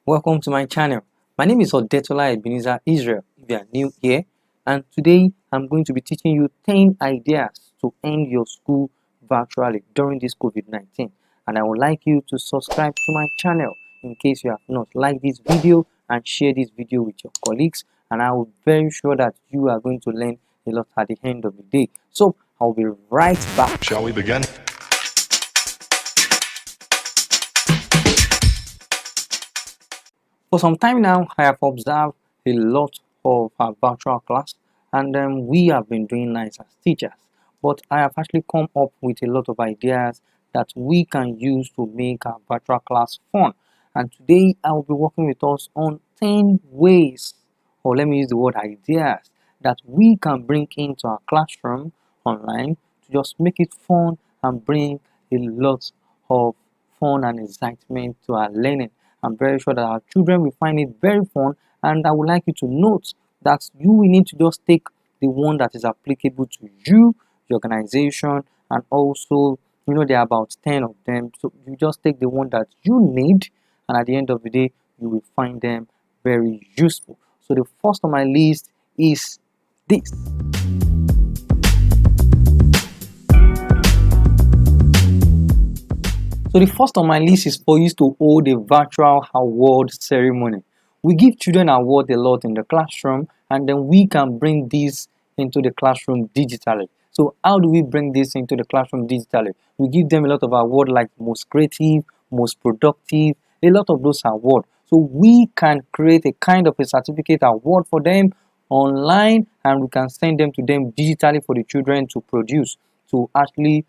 Welcome to my channel. My name is Edmodo Israel if you are new here, and today I'm going to be teaching you 10 ideas to end your school virtually during this COVID-19. And I would like you to subscribe to my channel in case you have not. Like this video and share this video with your colleagues, and I will be very sure that you are going to learn a lot at the end of the day. So I'll be right back. Shall we begin? For some time now, I have observed a lot of our virtual class, and we have been doing nice as teachers. But I have actually come up with a lot of ideas that we can use to make our virtual class fun. And today I will be working with us on 10 ways, or let me use the word ideas, that we can bring into our classroom online to just make it fun and bring a lot of fun and excitement to our learning. I'm very sure that our children will find it very fun, and I would like you to note that you will need to just take the one that is applicable to you, your organization, and also there are about 10 of them, so you just take the one that you need, and at the end of the day you will find them very useful. So the first on my list is this. So the first on my list is for you to hold a virtual award ceremony. We give children awards a lot in the classroom, and then we can bring this into the classroom digitally. So how do we bring this into the classroom digitally? We give them a lot of awards like most creative, most productive, a lot of those awards. So we can create a kind of a certificate award for them online, and we can send them to them digitally for the children to produce, to actually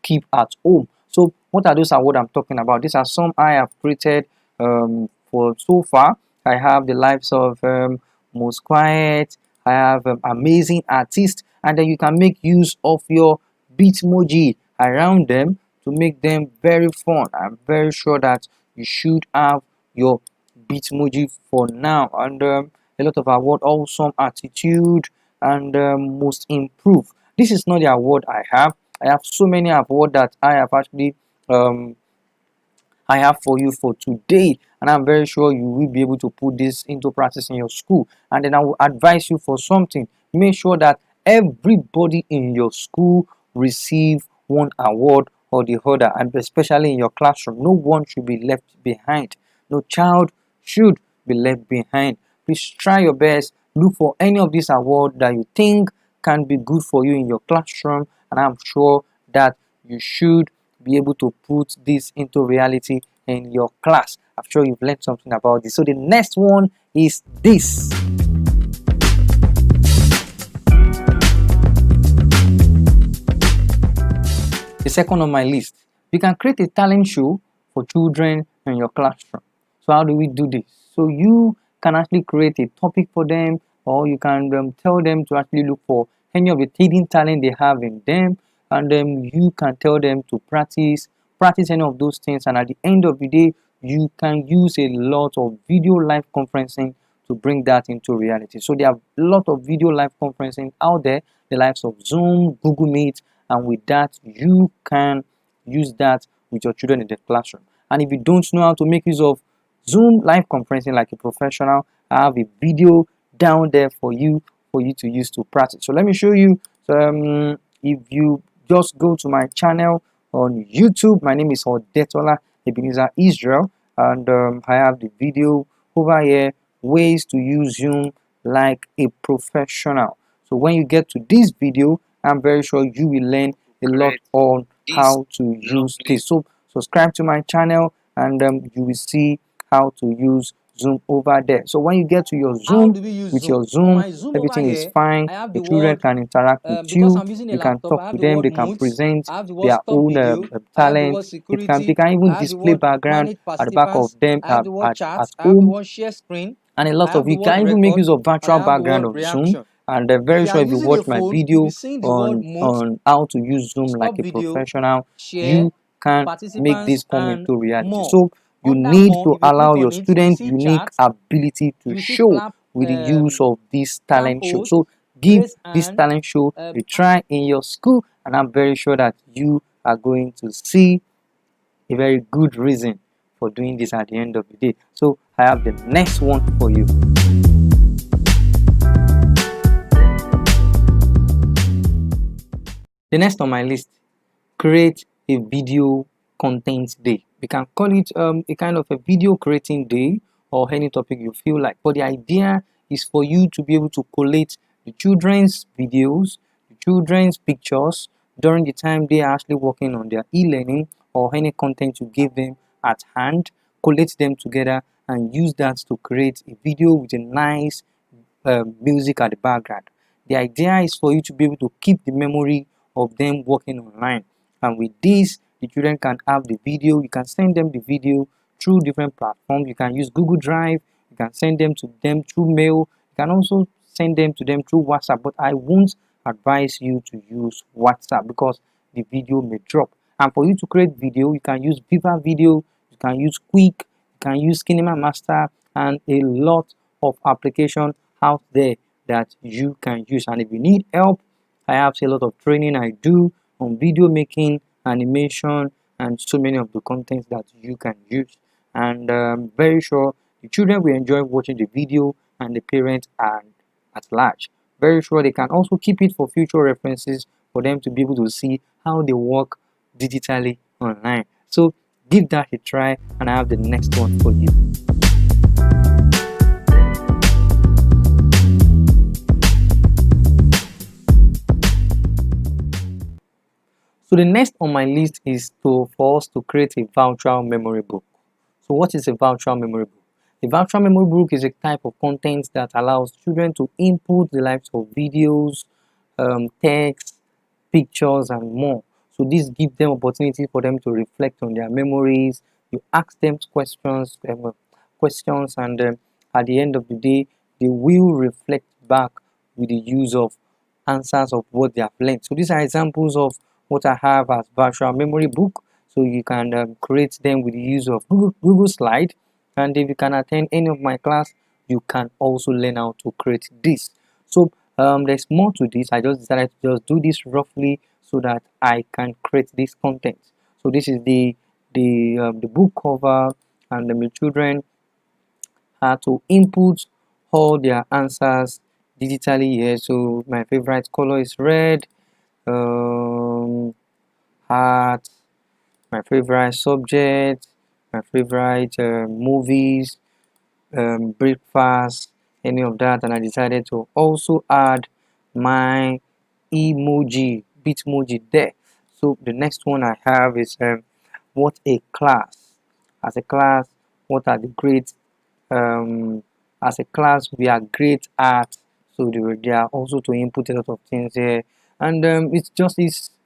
keep at home. So what are those awards I'm talking about? These are some I have created for so far. I have the lives of most quiet. I have amazing artists, and then you can make use of your Bitmoji around them to make them very fun. I'm very sure that you should have your Bitmoji for now, and a lot of award, awesome attitude, and most improved. This is not the award I have. I have so many awards that I have actually I have for you for today, and I'm very sure you will be able to put this into practice in your school. And then I will advise you for something. Make sure that everybody in your school receive one award or the other, and especially in your classroom. No one should be left behind. No child should be left behind. Please try your best. Look for any of these awards that you think can be good for you in your classroom, and I'm sure that you should be able to put this into reality in your class. I'm sure you've learned something about this. So the next one is this. The second on my list, you can create a talent show for children in your classroom. So how do we do this? So you can actually create a topic for them, or you can tell them to actually look for any of the hidden talent they have in them, and then you can tell them to practice any of those things, and at the end of the day you can use a lot of video live conferencing to bring that into reality. So there are a lot of video live conferencing out there, the likes of Zoom, Google Meet, and with that you can use that with your children in the classroom. And if you don't know how to make use of Zoom live conferencing like a professional, I have a video down there for you to use to practice. So let me show you. So if you just go to my channel on YouTube, my name is Edmodo Israel, and I have the video over here, ways to use Zoom like a professional. So when you get to this video, I'm very sure you will learn a lot on how to use this. So subscribe to my channel, and you will see how to use Zoom over there. So when you get to your Zoom, with your Zoom, everything is fine. The children can interact with you. You can talk to them. They can present their own talent. They can even display background at the back of them at home, and a lot of you can even make use of virtual background of Zoom. And I'm very sure if you watch my video on how to use Zoom like a professional, you can make this come into reality. So you need to allow your students unique ability to show with the use of this talent show. So give this talent show a try in your school, and I'm very sure that you are going to see a very good reason for doing this at the end of the day. So I have the next one for you. The next on my list, create a video content day. We can call it a kind of a video creating day, or any topic you feel like. But the idea is for you to be able to collate the children's videos, the children's pictures during the time they are actually working on their e-learning, or any content you give them at hand, collate them together and use that to create a video with a nice music at the background. The idea is for you to be able to keep the memory of them working online, and with this the children can have the video. You can send them the video through different platforms. You can use Google Drive, you can send them to them through mail, you can also send them to them through WhatsApp, but I won't advise you to use WhatsApp because the video may drop. And for you to create video, you can use Viva Video, you can use Quick, you can use Kinema Master, and a lot of applications out there that you can use. And if you need help, I have a lot of training I do on video making, animation, and so many of the contents that you can use. And very sure the children will enjoy watching the video, and the parents are at large. Very sure they can also keep it for future references for them to be able to see how they work digitally online. So give that a try, and I have the next one for you. So the next on my list is for us to create a virtual memory book. So what is a virtual memory book? A virtual memory book is a type of content that allows children to input the likes of videos, text, pictures, and more. So this gives them opportunity for them to reflect on their memories. You ask them questions, and at the end of the day, they will reflect back with the use of answers of what they have learned. So these are examples of what I have as virtual memory book. So you can create them with the use of Google Slide, and if you can attend any of my class, you can also learn how to create this. So there's more to this. I just decided to just do this roughly so that I can create this content. So this is the book cover, and the children had to input all their answers digitally here. So my favorite color is red. Art, my favorite subject, my favorite movies, breakfast, any of that, and I decided to also add my bitmoji there. So the next one I have is what a class. As a class, what are the grades? As a class, we are great at. So they are also to input a lot of things here, and it's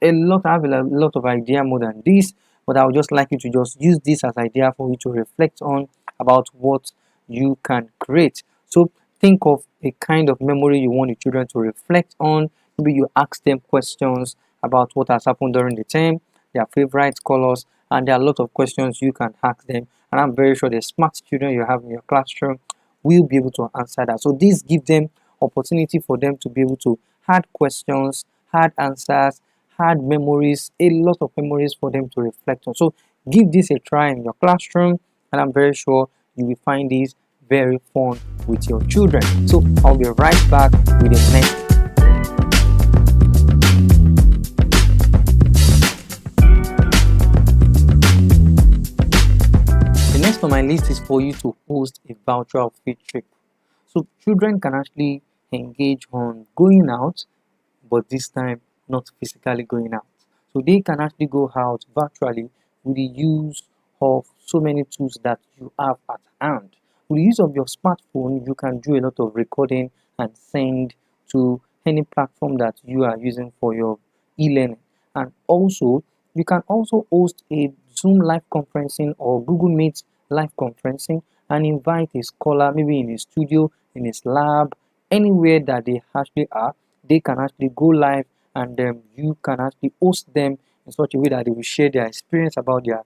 a lot. I have a lot of idea more than this, but I would just like you to just use this as idea for you to reflect on about what you can create. So think of a kind of memory you want the children to reflect on. Maybe you ask them questions about what has happened during the term, their favorite colors, and there are a lot of questions you can ask them, and I'm very sure the smart children you have in your classroom will be able to answer that. So this gives them opportunity for them to be able to add questions, add answers, add memories, a lot of memories for them to reflect on. So give this a try in your classroom, and I'm very sure you will find this very fun with your children. So I'll be right back with the next. The next on my list is for you to host a virtual field trip. So children can actually engage on going out, but this time not physically going out. So they can actually go out virtually with the use of so many tools that you have at hand. With the use of your smartphone, you can do a lot of recording and send to any platform that you are using for your e-learning. And also, you can also host a Zoom live conferencing or Google Meet live conferencing and invite a scholar, maybe in a studio, in his lab, anywhere that they actually are. They can actually go live, and you can actually host them in such a way that they will share their experience about their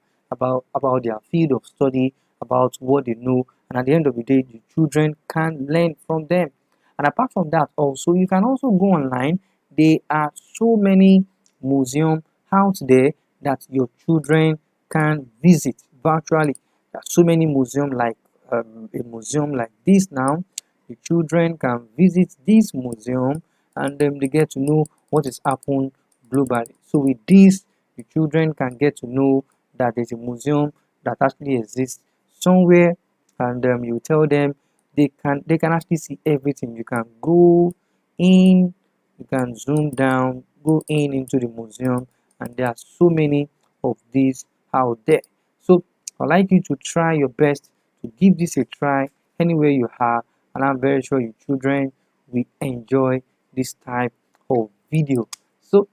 field of study, about what they know, and at the end of the day, the children can learn from them. And apart from that, also you can also go online. There are so many museums out there that your children can visit virtually. There are so many museum like a museum like this now. The children can visit this museum and they get to know what is happened globally. So with this, the children can get to know that there's a museum that actually exists somewhere, and you tell them they can actually see everything. You can go in, you can zoom down, go in into the museum, and there are so many of these out there. So I'd like you to try your best to give this a try anywhere you are, and I'm very sure your children will enjoy this type of video. So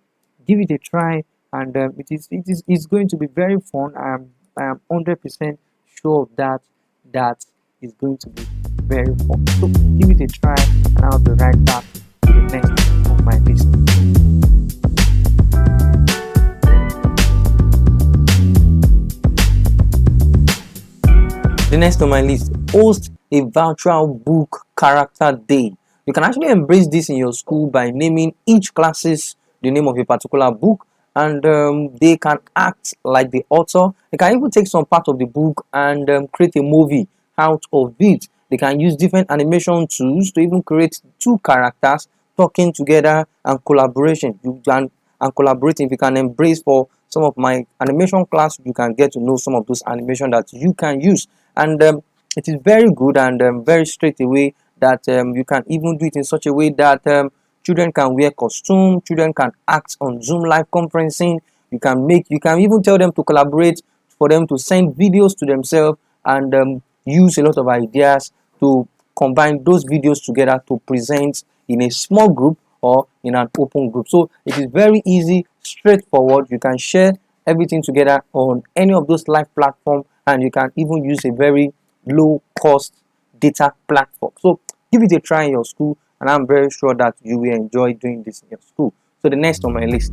give it a try, and it's going to be very fun. I am 100% sure of that is going to be very fun. So give it a try, and I'll be right back to the next on my list. The next on my list, host a virtual book character day. You can actually embrace this in your school by naming each classes the name of a particular book, and they can act like the author. They can even take some part of the book and create a movie out of it. They can use different animation tools to even create two characters talking together and collaboration. You can and collaborating. If you can embrace for some of my animation class, you can get to know some of those animation that you can use, and it is very good and very straight away that you can even do it in such a way that children can wear costume, children can act on Zoom live conferencing. You can even tell them to collaborate, for them to send videos to themselves, and use a lot of ideas to combine those videos together to present in a small group or in an open group. So it is very easy, straightforward. You can share everything together on any of those live platforms, and you can even use a very low cost data platform. So give it a try in your school, and I'm very sure that you will enjoy doing this in your school. So the next on my list,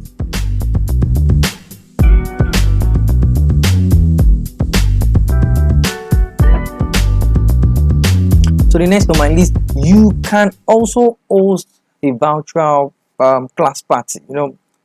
you can also host a virtual class party.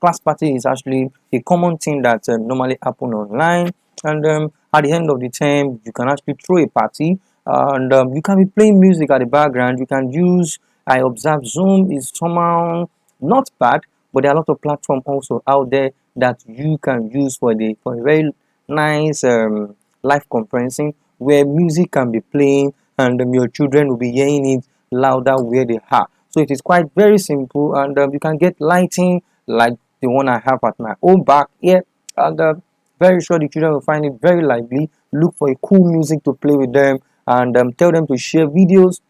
Class party is actually a common thing that normally happen online, and at the end of the term, you can actually throw a party, and you can be playing music at the background. You can use, I observe Zoom is somehow not bad, but there are a lot of platforms also out there that you can use for a very nice live conferencing, where music can be playing, and your children will be hearing it louder where they are. So it is quite very simple, and you can get lighting like the one I have at my own back here, and very sure the children will find it very lively. Look for a cool music to play with them, and tell them to share videos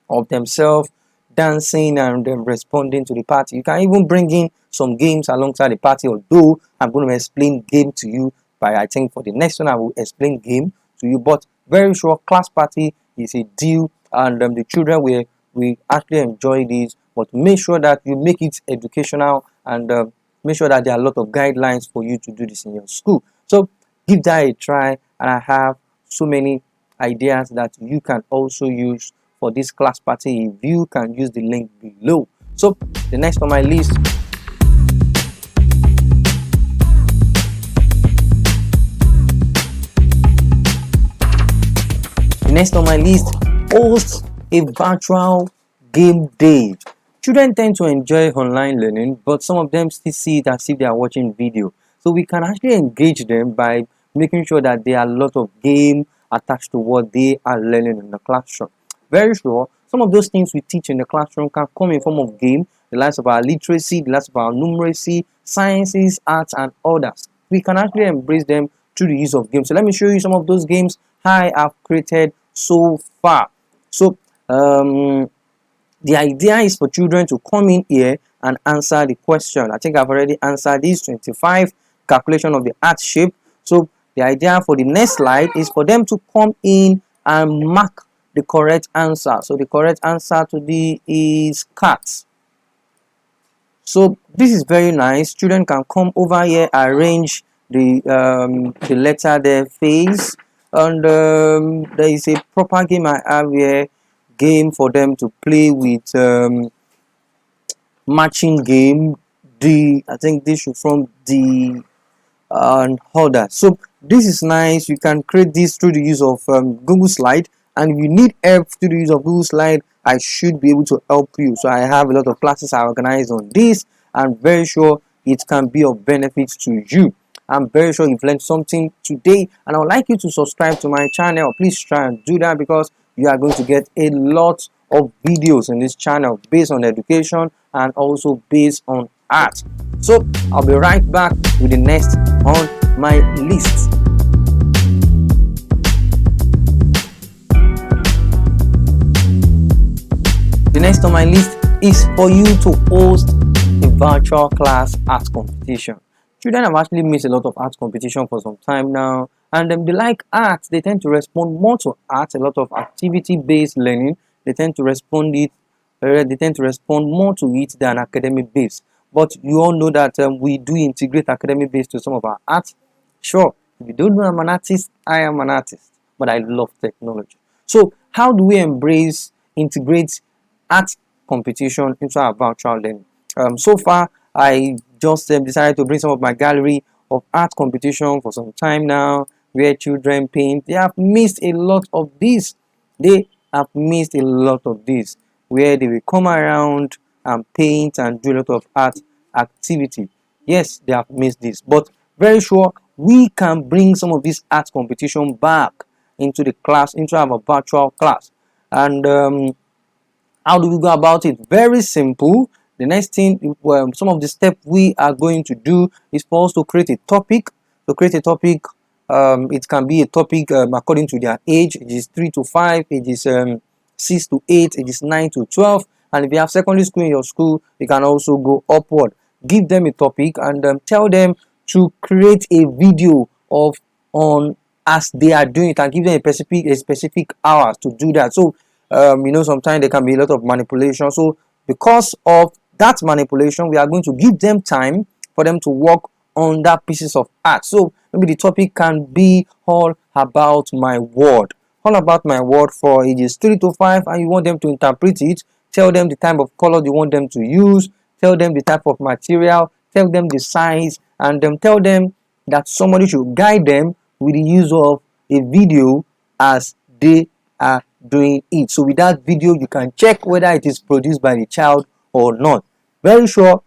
of themselves dancing and responding to the party. You can even bring in some games alongside the party, although I'm going to explain game to you, but I think for the next one I will explain game to you. But very sure class party is a deal, and the children will actually enjoy this. But make sure that you make it educational, and make sure that there are a lot of guidelines for you to do this in your school. So give that a try, and I have so many ideas that you can also use for this class party if you can use the link below. So the next on my list, host a virtual game day. Children tend to enjoy online learning, but some of them still see it as if they are watching video. So we can actually engage them by making sure that there are a lot of game attached to what they are learning in the classroom. Very sure some of those things we teach in the classroom can come in form of game, the likes of our literacy, the likes of our numeracy, sciences, arts, and others. We can actually embrace them through the use of games. So let me show you some of those games I have created so far. So the idea is for children to come in here and answer the question. I think I've already answered this 25 calculation of the earth shape. So the idea for the next slide is for them to come in and mark the correct answer. So the correct answer to the is cat. So this is very nice. Children can come over here, arrange the letter their face, and there is a proper game I have here, game for them to play with, matching game. I think this should from the and other. So this is nice. You can create this through the use of Google Slide, and if you need help through the use of Google Slide, I should be able to help you. So I have a lot of classes I organize on this. I'm very sure it can be of benefit to you. I'm very sure you've learned something today, and I would like you to subscribe to my channel. Please try and do that, because you are going to get a lot of videos in this channel based on education and also based on art. So I'll be right back with the next on my list. The next on my list is for you to host a virtual class art competition. Children have actually missed a lot of art competition for some time now, and they like art. They tend to respond more to art, a lot of activity-based learning. They tend to respond more to it than academic-based. But you all know that we do integrate academic-based to some of our art. Sure, if you don't know I'm an artist, I am an artist, but I love technology. So how do we integrate art competition into our virtual learning? So far, I just decided to bring some of my gallery of art competition for some time now, where children paint. They have missed a lot of this. They have missed a lot of this, where they will come around and paint and do a lot of art activity. Yes, they have missed this, but very sure we can bring some of this art competition back into the class, into our virtual class. And how do we go about it? Very simple. The next thing, some of the steps we are going to do is for us to create a topic. To create a topic, it can be a topic according to their age. Ages 3 to 5, ages 6 to 8, ages 9 to 12. And if you have secondary school in your school, you can also go upward. Give them a topic and tell them to create a video on as they are doing it, and give them a specific hours to do that. So sometimes there can be a lot of manipulation. So because of that manipulation, we are going to give them time for them to work on that pieces of art. So maybe the topic can be all about my word. All about my word for ages 3 to 5, and you want them to interpret it. Tell them the type of color you want them to use. Tell them the type of material. Tell them the size, and tell them that somebody should guide them with the use of a video as they are doing it. So with that video, you can check whether it is produced by the child or not. Very sure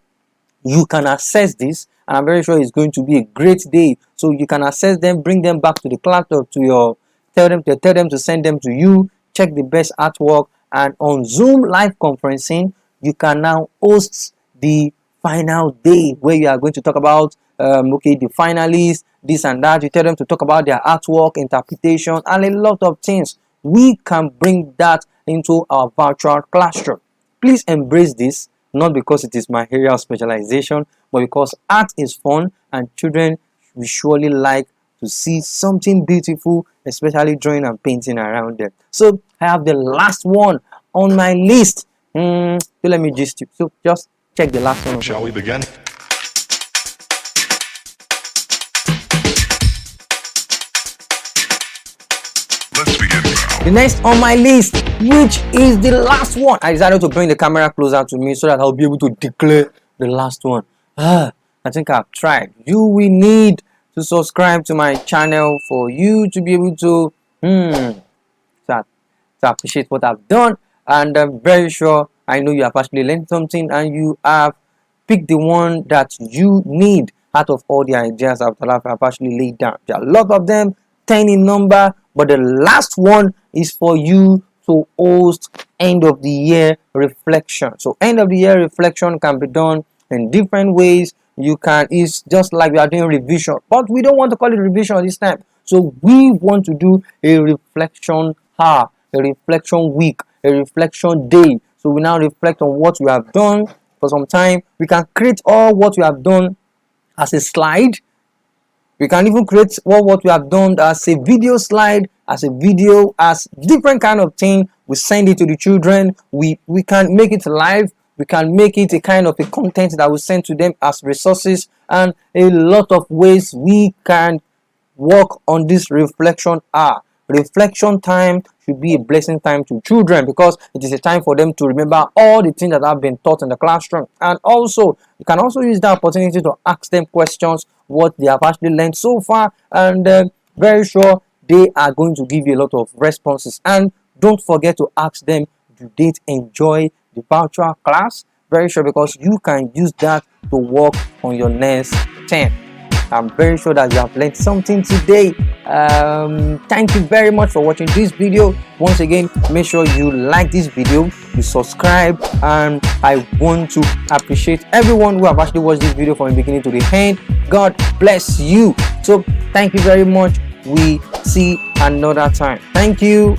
you can access this, and I'm very sure it's going to be a great day. So you can access them, bring them back to the class, or to your tell them to send them to you. Check the best artwork, and on Zoom live conferencing, you can now host the final day where you are going to talk about the finalists, this and that. You tell them to talk about their artwork, interpretation, and a lot of things. We can bring that into our virtual classroom. Please embrace this, not because it is my area of specialization, but because art is fun, and children will surely like to see something beautiful, especially drawing and painting around them. So I have the last one on my list. So let me just check the last one. Shall we begin? Let's begin now. The next on my list, which is the last one. I decided to bring the camera closer to me so that I'll be able to declare the last one. I think I've tried. You will need to subscribe to my channel for you to be able to appreciate what I've done. And I'm very sure I know you have actually learned something, and you have picked the one that you need out of all the ideas I've actually laid down. There are a lot of them, 10 in number, but the last one is for you to host end of the year reflection. So end of the year reflection can be done in different ways. It's just like we are doing revision, but we don't want to call it revision this time. So we want to do a reflection hour, a reflection week, a reflection day. So we now reflect on what we have done for some time. We can create all what we have done as a slide. We can even create what we have done as a video slide, as a video, as different kind of thing. We send it to the children. We can make it live. We can make it a kind of a content that we send to them as resources, and a lot of ways we can work on this reflection hour. Reflection time should be a blessing time to children, because it is a time for them to remember all the things that have been taught in the classroom. And also, you can also use that opportunity to ask them questions, what they have actually learned so far, and very sure they are going to give you a lot of responses. And don't forget to ask them, do they enjoy the virtual class? Very sure, because you can use that to work on your next term. I'm very sure that you have learned something today. Thank you very much for watching this video. Once again, make sure you like this video, you subscribe, and I want to appreciate everyone who have actually watched this video from the beginning to the end. God bless you. So thank you very much. We see another time. Thank you.